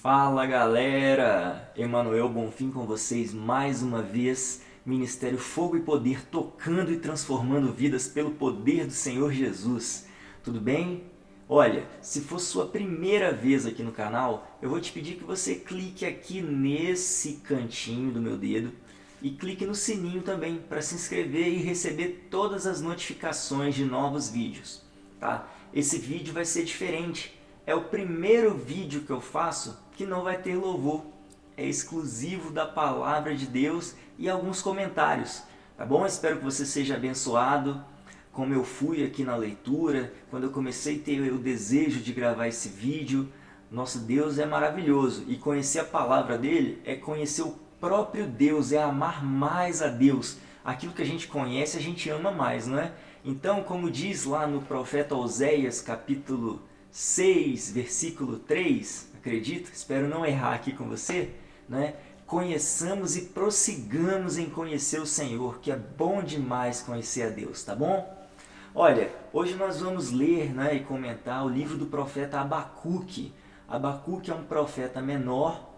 Fala galera, Emanuel Bonfim com vocês mais uma vez, Ministério Fogo e Poder tocando e transformando vidas pelo poder do Senhor Jesus. Tudo bem? Olha, se for sua primeira vez aqui no canal, eu vou te pedir que você clique aqui nesse cantinho do meu dedo e clique no sininho também para se inscrever e receber todas as notificações de novos vídeos. Tá? Esse vídeo vai ser diferente. É o primeiro vídeo que eu faço que não vai ter louvor. É exclusivo da Palavra de Deus e alguns comentários. Tá bom? Espero que você seja abençoado. Como eu fui aqui na leitura, quando eu comecei a ter o desejo de gravar esse vídeo, nosso Deus é maravilhoso. E conhecer a Palavra dele é conhecer o próprio Deus, é amar mais a Deus. Aquilo que a gente conhece, a gente ama mais, não é? Então, como diz lá no profeta Oséias, capítulo 6, versículo 3, acredito, espero não errar aqui com você, né? Conheçamos e prossigamos em conhecer o Senhor, que é bom demais conhecer a Deus, tá bom? Olha, hoje nós vamos ler, né, e comentar o livro do profeta Abacuque. Abacuque é um profeta menor,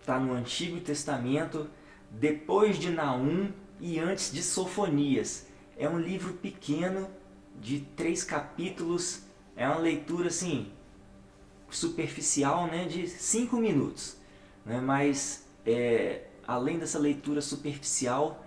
está no Antigo Testamento, depois de Naum e antes de Sofonias. É um livro pequeno, de 3 capítulos, é uma leitura assim, superficial, né, de 5 minutos. Né, mas, além dessa leitura superficial,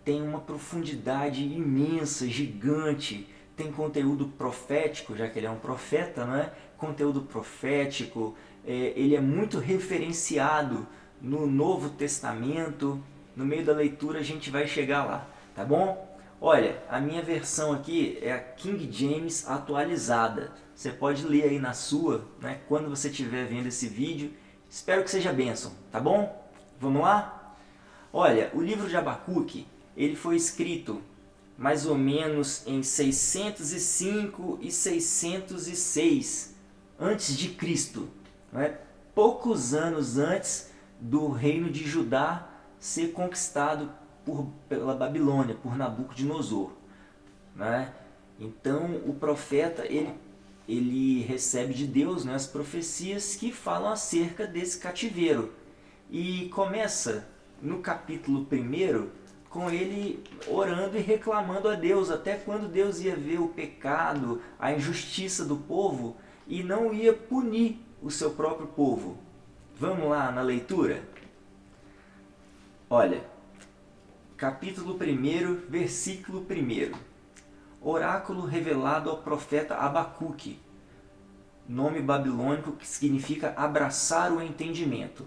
tem uma profundidade imensa, gigante. Tem conteúdo profético, já que ele é um profeta, né? Conteúdo profético, ele é muito referenciado no Novo Testamento. No meio da leitura a gente vai chegar lá, tá bom? Olha, a minha versão aqui é a King James atualizada. Você pode ler aí na sua, né, quando você estiver vendo esse vídeo. Espero que seja bênção, tá bom? Vamos lá? Olha, o livro de Abacuque, ele foi escrito mais ou menos em 605 e 606 antes de Cristo, né? Poucos anos antes do reino de Judá ser conquistado pela Babilônia, por Nabucodonosor, né? Então o profeta ele recebe de Deus, né, as profecias que falam acerca desse cativeiro. E começa no capítulo 1 com ele orando e reclamando a Deus, até quando Deus ia ver o pecado, a injustiça do povo e não ia punir o seu próprio povo. Vamos lá na leitura? Olha, capítulo 1, versículo 1. Oráculo revelado ao profeta Abacuque, nome babilônico que significa abraçar o entendimento.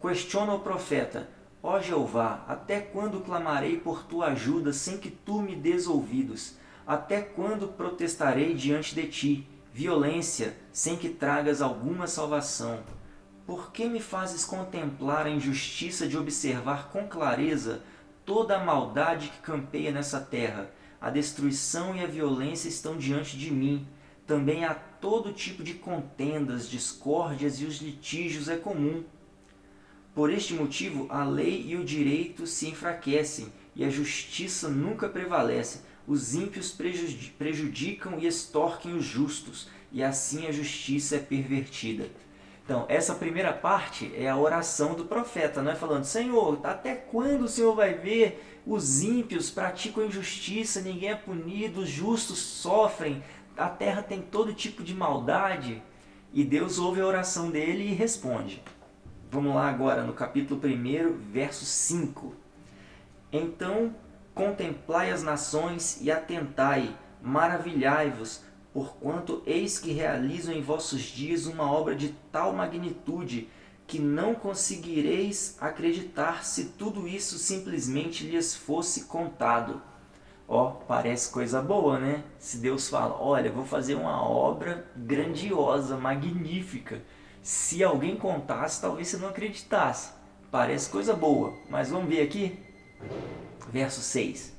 Questiona o profeta: ó Jeová, até quando clamarei por tua ajuda sem que tu me dês ouvidos? Até quando protestarei diante de ti, violência, sem que tragas alguma salvação? Por que me fazes contemplar a injustiça de observar com clareza toda a maldade que campeia nessa terra? A destruição e a violência estão diante de mim. Também há todo tipo de contendas, discórdias e os litígios é comum. Por este motivo, a lei e o direito se enfraquecem, e a justiça nunca prevalece. Os ímpios prejudicam e extorquem os justos, e assim a justiça é pervertida. Então, essa primeira parte é a oração do profeta, não é? Falando: Senhor, até quando o Senhor vai ver? Os ímpios praticam injustiça, ninguém é punido, os justos sofrem, a terra tem todo tipo de maldade. E Deus ouve a oração dele e responde. Vamos lá agora no capítulo 1, verso 5. Então contemplai as nações e atentai, maravilhai-vos, porquanto eis que realizo em vossos dias uma obra de tal magnitude que não conseguireis acreditar se tudo isso simplesmente lhes fosse contado. Ó, parece coisa boa, né? Se Deus fala: olha, vou fazer uma obra grandiosa, magnífica. Se alguém contasse, talvez você não acreditasse. Parece coisa boa, mas vamos ver aqui. Verso 6.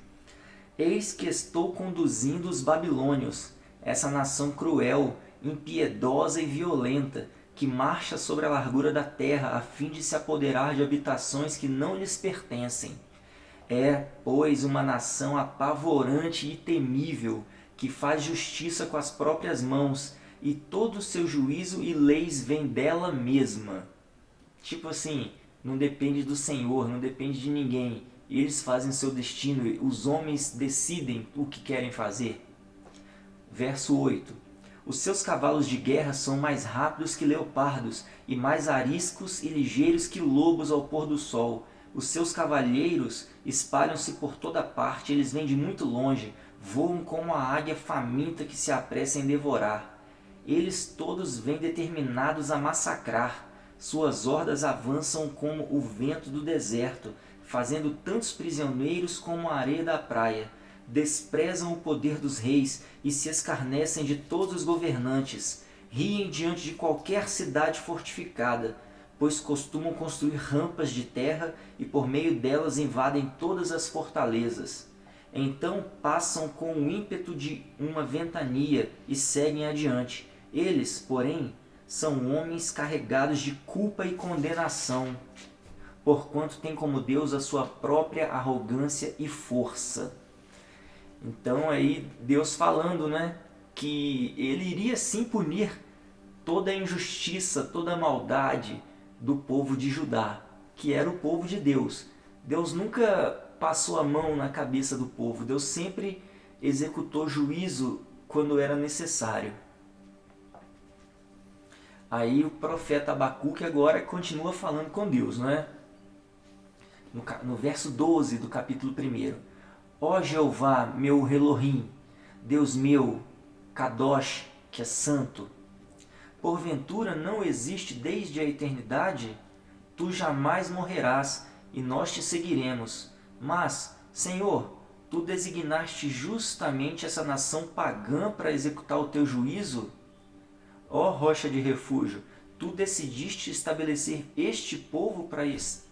Eis que estou conduzindo os babilônios, essa nação cruel, impiedosa e violenta, que marcha sobre a largura da terra a fim de se apoderar de habitações que não lhes pertencem. É, pois, uma nação apavorante e temível, que faz justiça com as próprias mãos, e todo o seu juízo e leis vem dela mesma. Tipo assim, não depende do Senhor, não depende de ninguém. Eles fazem seu destino, os homens decidem o que querem fazer. Verso 8. Os seus cavalos de guerra são mais rápidos que leopardos, e mais ariscos e ligeiros que lobos ao pôr do sol. Os seus cavalheiros espalham-se por toda parte, eles vêm de muito longe, voam como a águia faminta que se apressa em devorar. Eles todos vêm determinados a massacrar. Suas hordas avançam como o vento do deserto, fazendo tantos prisioneiros como a areia da praia. Desprezam o poder dos reis e se escarnecem de todos os governantes. Riem diante de qualquer cidade fortificada, pois costumam construir rampas de terra e por meio delas invadem todas as fortalezas. Então passam com o ímpeto de uma ventania e seguem adiante. Eles, porém, são homens carregados de culpa e condenação, porquanto têm como Deus a sua própria arrogância e força. Então aí Deus falando, né, que ele iria sim punir toda a injustiça, toda a maldade do povo de Judá, que era o povo de Deus. Deus nunca passou a mão na cabeça do povo, Deus sempre executou juízo quando era necessário. Aí o profeta Abacuque agora continua falando com Deus, não é? No verso 12 do capítulo 1. Ó Jeová, meu Elohim, Deus meu, Kadosh, que é santo, porventura não existe desde a eternidade? Tu jamais morrerás, e nós te seguiremos. Mas, Senhor, tu designaste justamente essa nação pagã para executar o teu juízo? Ó rocha de refúgio, tu decidiste estabelecer este povo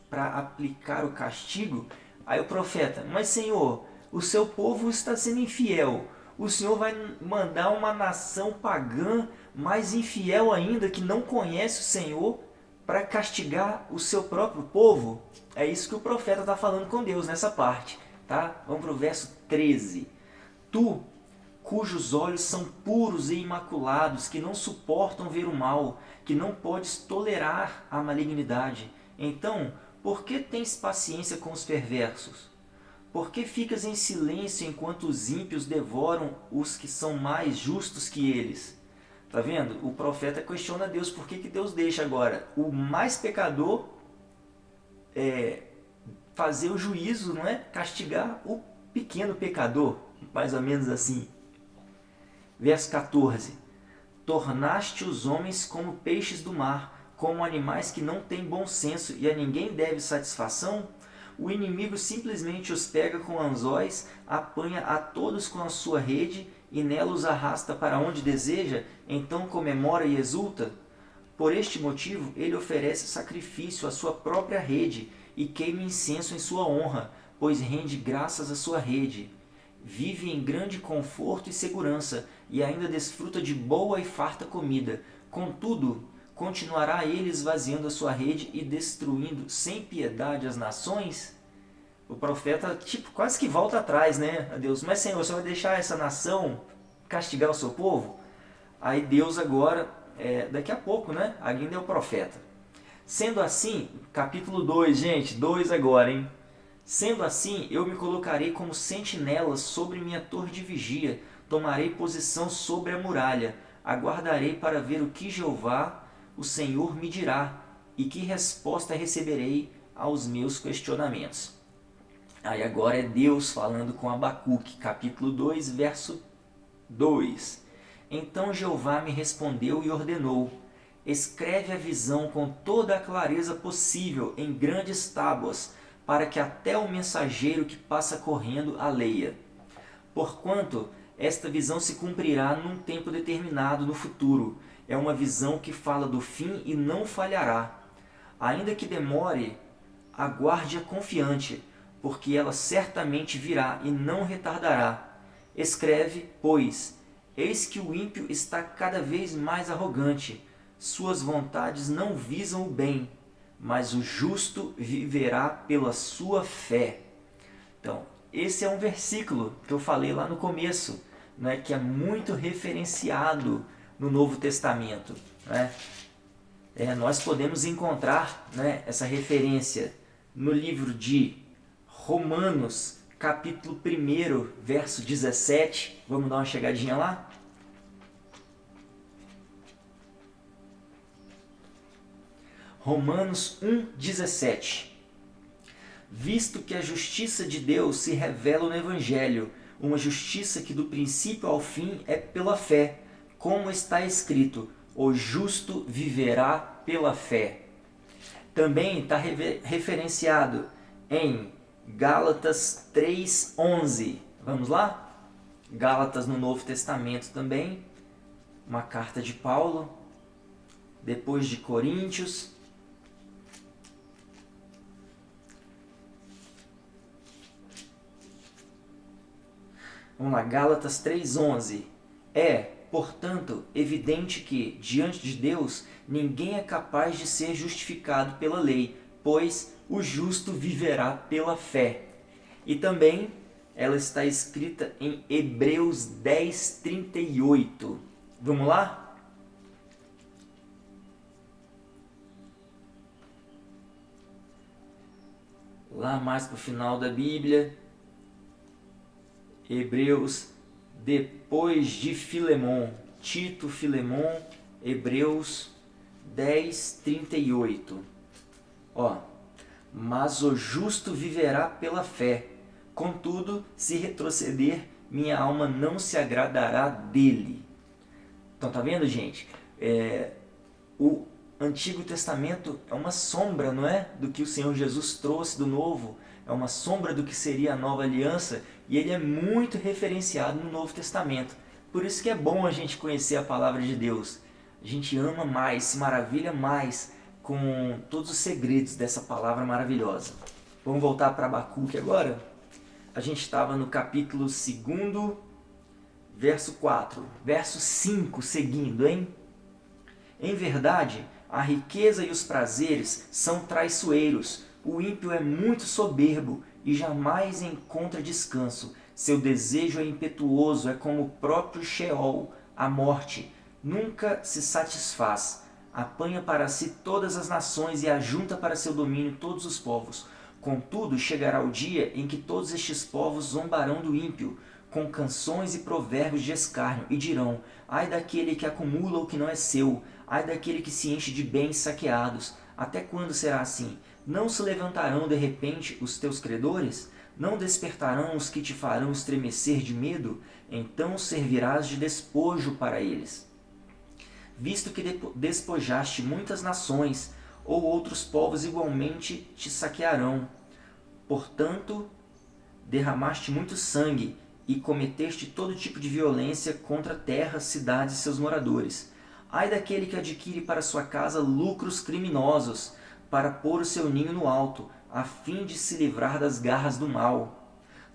para aplicar o castigo? Aí o profeta, mas Senhor, o seu povo está sendo infiel. O Senhor vai mandar uma nação pagã, mais infiel ainda, que não conhece o Senhor, para castigar o seu próprio povo? É isso que o profeta está falando com Deus nessa parte. Tá? Vamos para o verso 13. Tu, cujos olhos são puros e imaculados, que não suportam ver o mal, que não podes tolerar a malignidade. Então, por que tens paciência com os perversos? Por que ficas em silêncio enquanto os ímpios devoram os que são mais justos que eles? Tá vendo? O profeta questiona Deus por que Deus deixa agora o mais pecador fazer o juízo, não é? Castigar o pequeno pecador, mais ou menos assim. Verso 14. Tornaste os homens como peixes do mar, como animais que não têm bom senso e a ninguém deve satisfação? O inimigo simplesmente os pega com anzóis, apanha a todos com a sua rede e nela os arrasta para onde deseja, então comemora e exulta? Por este motivo ele oferece sacrifício à sua própria rede e queima incenso em sua honra, pois rende graças à sua rede. Vive em grande conforto e segurança e ainda desfruta de boa e farta comida. Contudo, continuará ele esvaziando a sua rede e destruindo sem piedade as nações? O profeta quase que volta atrás, né, a Deus. Mas Senhor, você vai deixar essa nação castigar o seu povo? Aí Deus agora, daqui a pouco, né, ainda é o profeta. Sendo assim, capítulo 2, gente, 2 agora, hein? Sendo assim, eu me colocarei como sentinela sobre minha torre de vigia, tomarei posição sobre a muralha, aguardarei para ver o que Jeová, o Senhor, me dirá, e que resposta receberei aos meus questionamentos. Aí agora é Deus falando com Abacuque, capítulo 2, verso 2. Então Jeová me respondeu e ordenou: escreve a visão com toda a clareza possível em grandes tábuas, para que até o mensageiro que passa correndo a leia. Porquanto esta visão se cumprirá num tempo determinado no futuro. É uma visão que fala do fim e não falhará. Ainda que demore, aguarde-a confiante, porque ela certamente virá e não retardará. Escreve, pois, eis que o ímpio está cada vez mais arrogante, suas vontades não visam o bem, mas o justo viverá pela sua fé. Então, esse é um versículo que eu falei lá no começo, né, que é muito referenciado no Novo Testamento, né? Nós podemos encontrar, né, essa referência no livro de Romanos, capítulo 1, verso 17. Vamos dar uma chegadinha lá? Romanos 1,17. Visto que a justiça de Deus se revela no Evangelho, uma justiça que do princípio ao fim é pela fé, como está escrito, o justo viverá pela fé. Também está referenciado em Gálatas 3,11. Vamos lá? Gálatas no Novo Testamento também, uma carta de Paulo, depois de Coríntios. Vamos lá, Gálatas 3,11. Portanto, evidente que, diante de Deus, ninguém é capaz de ser justificado pela lei, pois o justo viverá pela fé. E também ela está escrita em Hebreus 10:38. Vamos lá? Lá mais para o final da Bíblia, Hebreus, depois de Filemon, Tito, Filemon, Hebreus 10:38. Mas o justo viverá pela fé. Contudo, se retroceder, minha alma não se agradará dele. Então, tá vendo, gente? O Antigo Testamento é uma sombra, não é? Do que o Senhor Jesus trouxe do Novo. É uma sombra do que seria a nova aliança. E ele é muito referenciado no Novo Testamento. Por isso que é bom a gente conhecer a palavra de Deus. A gente ama mais, se maravilha mais com todos os segredos dessa palavra maravilhosa. Vamos voltar para Abacuque agora? A gente estava no capítulo 2, verso 4. Verso 5 seguindo, hein? Em verdade, a riqueza e os prazeres são traiçoeiros. O ímpio é muito soberbo e jamais encontra descanso. Seu desejo é impetuoso, é como o próprio Sheol, a morte. Nunca se satisfaz. Apanha para si todas as nações e ajunta para seu domínio todos os povos. Contudo, chegará o dia em que todos estes povos zombarão do ímpio, com canções e provérbios de escárnio, e dirão: ai daquele que acumula o que não é seu, ai daquele que se enche de bens saqueados. Até quando será assim? Não se levantarão de repente os teus credores? Não despertarão os que te farão estremecer de medo? Então servirás de despojo para eles. Visto que despojaste muitas nações, ou outros povos igualmente te saquearão. Portanto, derramaste muito sangue e cometeste todo tipo de violência contra terras, cidades e seus moradores. Ai daquele que adquire para sua casa lucros criminosos, para pôr o seu ninho no alto, a fim de se livrar das garras do mal.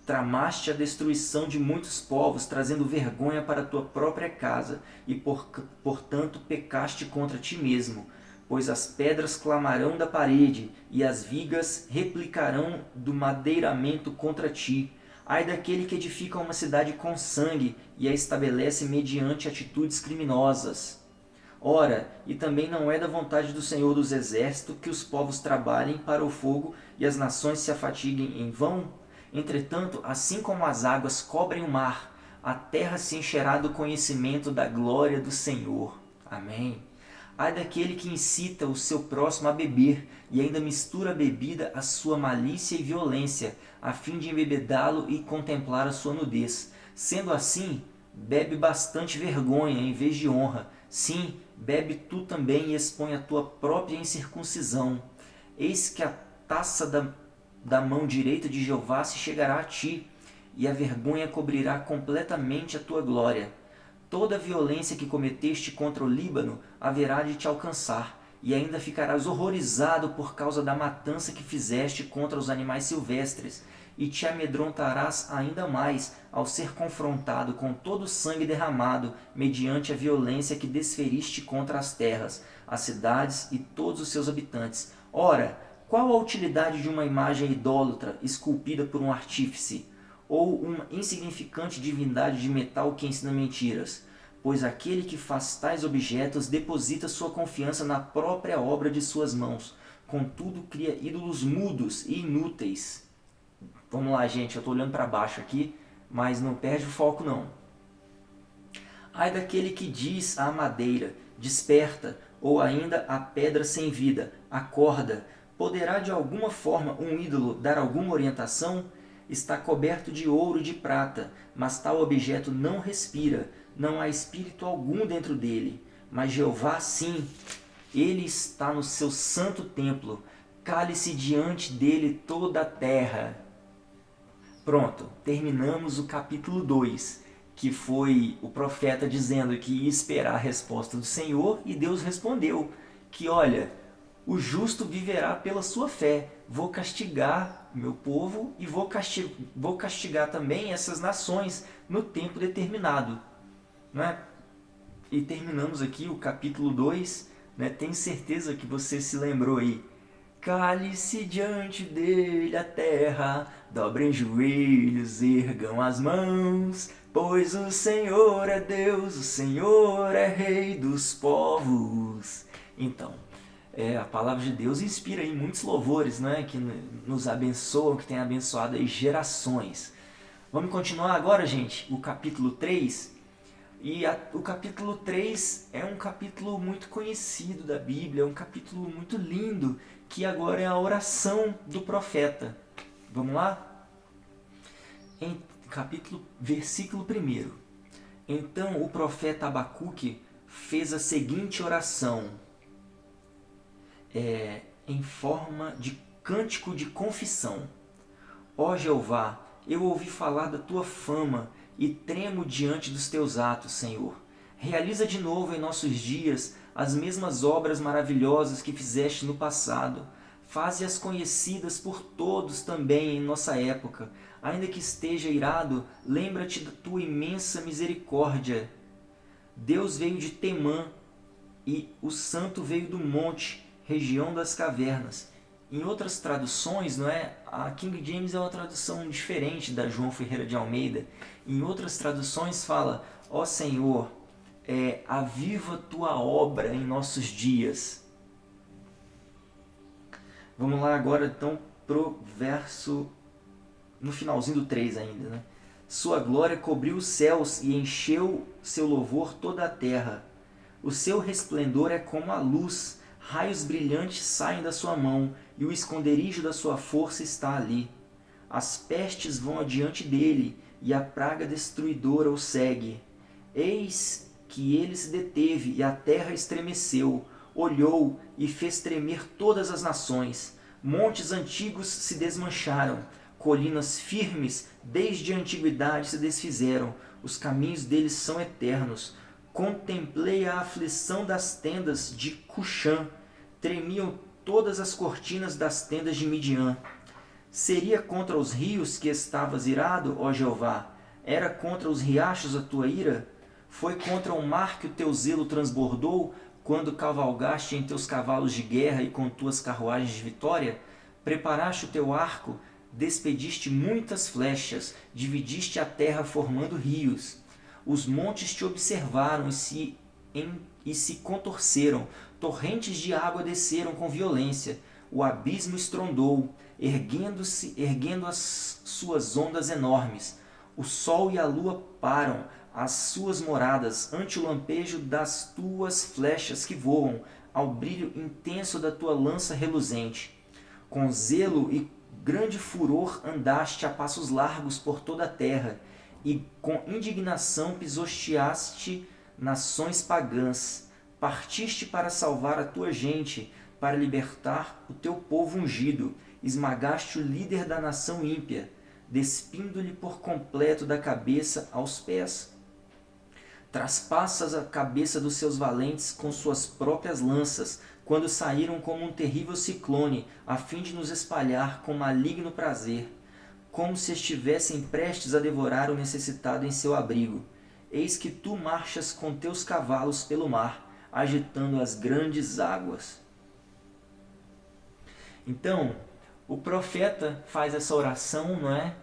Tramaste a destruição de muitos povos, trazendo vergonha para a tua própria casa, e portanto pecaste contra ti mesmo. Pois as pedras clamarão da parede, e as vigas replicarão do madeiramento contra ti. Ai daquele que edifica uma cidade com sangue, e a estabelece mediante atitudes criminosas. Ora, e também não é da vontade do Senhor dos Exércitos que os povos trabalhem para o fogo e as nações se afatiguem em vão? Entretanto, assim como as águas cobrem o mar, a terra se encherá do conhecimento da glória do Senhor. Amém. Ai daquele que incita o seu próximo a beber e ainda mistura a bebida à sua malícia e violência, a fim de embebedá-lo e contemplar a sua nudez. Sendo assim, bebe bastante vergonha em vez de honra. Sim, bebe tu também e expõe a tua própria incircuncisão. Eis que a taça da mão direita de Jeová se chegará a ti, e a vergonha cobrirá completamente a tua glória. Toda a violência que cometeste contra o Líbano haverá de te alcançar, e ainda ficarás horrorizado por causa da matança que fizeste contra os animais silvestres, e te amedrontarás ainda mais ao ser confrontado com todo o sangue derramado mediante a violência que desferiste contra as terras, as cidades e todos os seus habitantes. Ora, qual a utilidade de uma imagem idólatra esculpida por um artífice, ou uma insignificante divindade de metal que ensina mentiras? pois aquele que faz tais objetos deposita sua confiança na própria obra de suas mãos. Contudo, cria ídolos mudos e inúteis. Vamos lá, gente, eu estou olhando para baixo aqui, mas não perde o foco não. Ai daquele que diz à madeira, desperta, ou ainda à pedra sem vida, acorda. Poderá de alguma forma um ídolo dar alguma orientação? Está coberto de ouro e de prata, mas tal objeto não respira, não há espírito algum dentro dele. Mas Jeová sim, ele está no seu santo templo, cale-se diante dele toda a terra. Pronto, terminamos o capítulo 2, que foi o profeta dizendo que ia esperar a resposta do Senhor, e Deus respondeu que, olha, o justo viverá pela sua fé. Vou castigar meu povo e vou castigar também essas nações no tempo determinado. Né? E terminamos aqui o capítulo 2. Né? Tenho certeza que você se lembrou aí. Cale-se diante dele a terra, dobrem joelhos, ergam as mãos, pois o Senhor é Deus, o Senhor é Rei dos povos. Então, a palavra de Deus inspira aí muitos louvores, né, que nos abençoam, que tem abençoado aí gerações. Vamos continuar agora, gente, o capítulo 3. O capítulo 3 é um capítulo muito conhecido da Bíblia, é um capítulo muito lindo, que agora é a oração do profeta. Vamos lá? Versículo 1. Então o profeta Abacuque fez a seguinte oração, em forma de cântico de confissão. Ó Jeová, eu ouvi falar da tua fama e tremo diante dos teus atos, Senhor. Realiza de novo em nossos dias as mesmas obras maravilhosas que fizeste no passado. Faze-as conhecidas por todos também em nossa época. Ainda que esteja irado, lembra-te da tua imensa misericórdia. Deus veio de Temã e o santo veio do monte, região das cavernas. Em outras traduções, não é? A King James é uma tradução diferente da João Ferreira de Almeida. Em outras traduções fala, ó Senhor, aviva tua obra em nossos dias. Vamos lá agora então pro verso, no finalzinho do 3 ainda. Né? Sua glória cobriu os céus e encheu seu louvor toda a terra. O seu resplendor é como a luz, raios brilhantes saem da sua mão, e o esconderijo da sua força está ali. As pestes vão adiante dele, e a praga destruidora o segue. Eis que ele se deteve, e a terra estremeceu, olhou e fez tremer todas as nações. Montes antigos se desmancharam, colinas firmes desde a antiguidade se desfizeram, os caminhos deles são eternos. Contemplei a aflição das tendas de Cuxã, tremiam todas as cortinas das tendas de Midian. Seria contra os rios que estavas irado, ó Jeová? Era contra os riachos a tua ira? Foi contra o mar que o teu zelo transbordou, quando cavalgaste em teus cavalos de guerra e com tuas carruagens de vitória? Preparaste o teu arco, despediste muitas flechas, dividiste a terra formando rios. Os montes te observaram e se contorceram, torrentes de água desceram com violência, o abismo estrondou, erguendo as suas ondas enormes. O sol e a lua param as suas moradas ante o lampejo das tuas flechas que voam, ao brilho intenso da tua lança reluzente. Com zelo e grande furor andaste a passos largos por toda a terra, e com indignação pisoteaste nações pagãs. Partiste para salvar a tua gente, para libertar o teu povo ungido. Esmagaste o líder da nação ímpia, despindo-lhe por completo da cabeça aos pés. Traspassas a cabeça dos seus valentes com suas próprias lanças, quando saíram como um terrível ciclone, a fim de nos espalhar com maligno prazer, como se estivessem prestes a devorar o necessitado em seu abrigo. Eis que tu marchas com teus cavalos pelo mar, agitando as grandes águas. Então, o profeta faz essa oração, não é?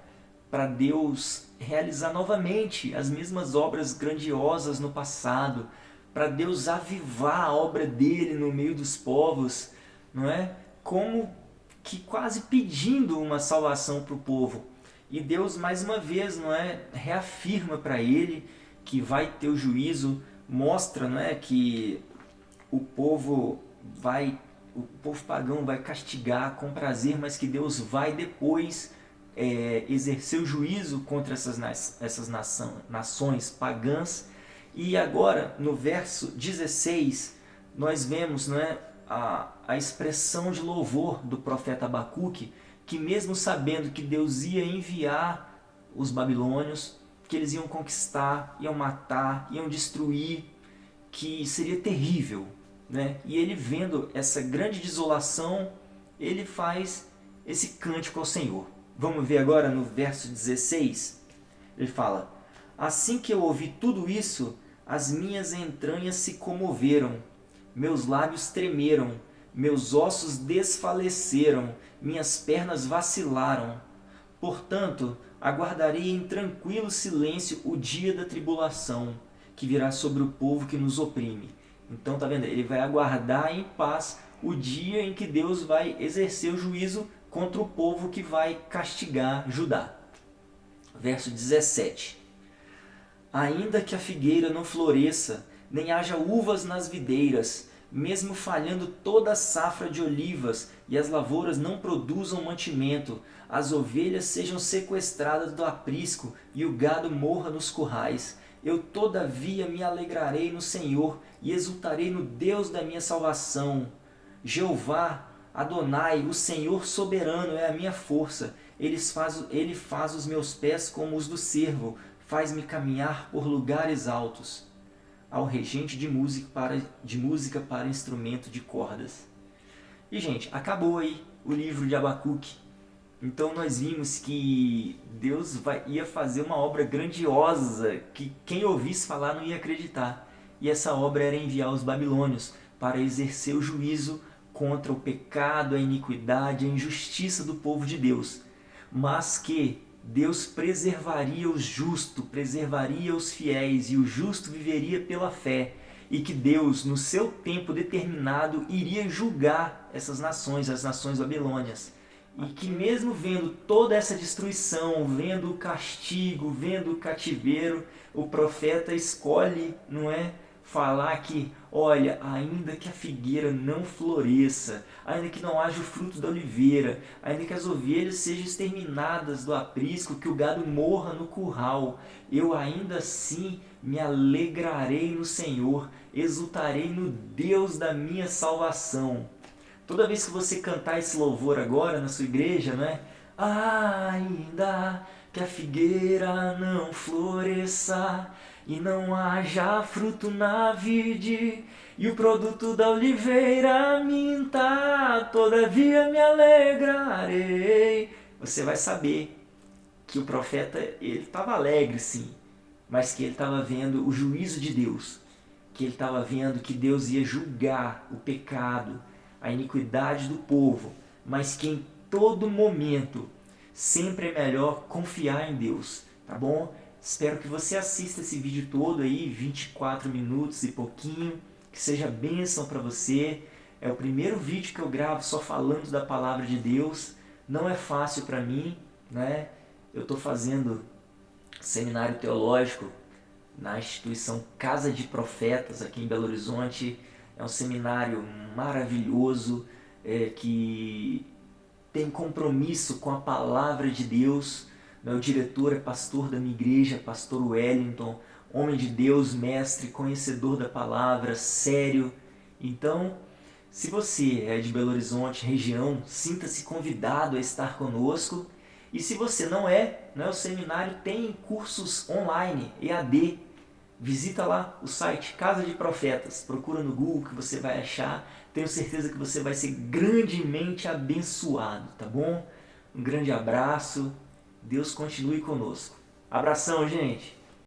para Deus realizar novamente as mesmas obras grandiosas no passado, para Deus avivar a obra dele no meio dos povos, não é? Como que quase pedindo uma salvação para o povo. E Deus mais uma vez, não é, reafirma para ele que vai ter o juízo, mostra, não é, que o povo pagão vai castigar com prazer, mas que Deus vai depois exercer o juízo contra essas nações pagãs. E agora, no verso 16, nós vemos, né, a expressão de louvor do profeta Abacuque, que mesmo sabendo que Deus ia enviar os babilônios, que eles iam conquistar, iam matar, iam destruir, que seria terrível, né? E ele vendo essa grande desolação, ele faz esse cântico ao Senhor. Vamos ver agora no verso 16, ele fala: assim que eu ouvi tudo isso, as minhas entranhas se comoveram, meus lábios tremeram, meus ossos desfaleceram, minhas pernas vacilaram. Portanto, aguardarei em tranquilo silêncio o dia da tribulação, que virá sobre o povo que nos oprime. Então, tá vendo? Ele vai aguardar em paz o dia em que Deus vai exercer o juízo contra o povo que vai castigar Judá. Verso 17. Ainda que a figueira não floresça, nem haja uvas nas videiras, mesmo falhando toda a safra de olivas e as lavouras não produzam mantimento, as ovelhas sejam sequestradas do aprisco e o gado morra nos currais, eu todavia me alegrarei no Senhor e exultarei no Deus da minha salvação. Jeová, Adonai, o Senhor soberano é a minha força. Ele faz os meus pés como os do cervo, faz-me caminhar por lugares altos. Ao regente de música para instrumento de cordas. E, gente, acabou aí o livro de Abacuque. Então nós vimos que Deus ia fazer uma obra grandiosa, que quem ouvisse falar não ia acreditar. E essa obra era enviar os babilônios para exercer o juízo contra o pecado, a iniquidade, a injustiça do povo de Deus. Mas que Deus preservaria o justo, preservaria os fiéis, e o justo viveria pela fé, e que Deus, no seu tempo determinado, iria julgar essas nações, as nações babilônias. E que mesmo vendo toda essa destruição, vendo o castigo, vendo o cativeiro, o profeta escolhe, não é, falar que, olha, ainda que a figueira não floresça, ainda que não haja o fruto da oliveira, ainda que as ovelhas sejam exterminadas do aprisco, que o gado morra no curral, eu ainda assim me alegrarei no Senhor, exultarei no Deus da minha salvação. Toda vez que você cantar esse louvor agora na sua igreja, né? Ainda que a figueira não floresça e não haja fruto na vide e o produto da oliveira minta, todavia me alegrarei. Você vai saber que o profeta, ele estava alegre sim, mas que ele estava vendo o juízo de Deus, que ele estava vendo que Deus ia julgar o pecado, a iniquidade do povo, mas que em todo momento sempre é melhor confiar em Deus, tá bom? Espero que você assista esse vídeo todo aí, 24 minutos e pouquinho, que seja bênção para você. É o primeiro vídeo que eu gravo só falando da palavra de Deus, não é fácil para mim, né? Eu estou fazendo seminário teológico na instituição Casa de Profetas, aqui em Belo Horizonte. É um seminário maravilhoso, que tem compromisso com a palavra de Deus. Meu diretor é pastor da minha igreja, pastor Wellington, homem de Deus, mestre, conhecedor da palavra, sério. Então, se você é de Belo Horizonte, região, sinta-se convidado a estar conosco. E se você não é, né, o seminário tem cursos online, EAD. Visita lá o site Casa de Profetas, procura no Google que você vai achar. Tenho certeza que você vai ser grandemente abençoado, tá bom? Um grande abraço, Deus continue conosco. Abração, gente!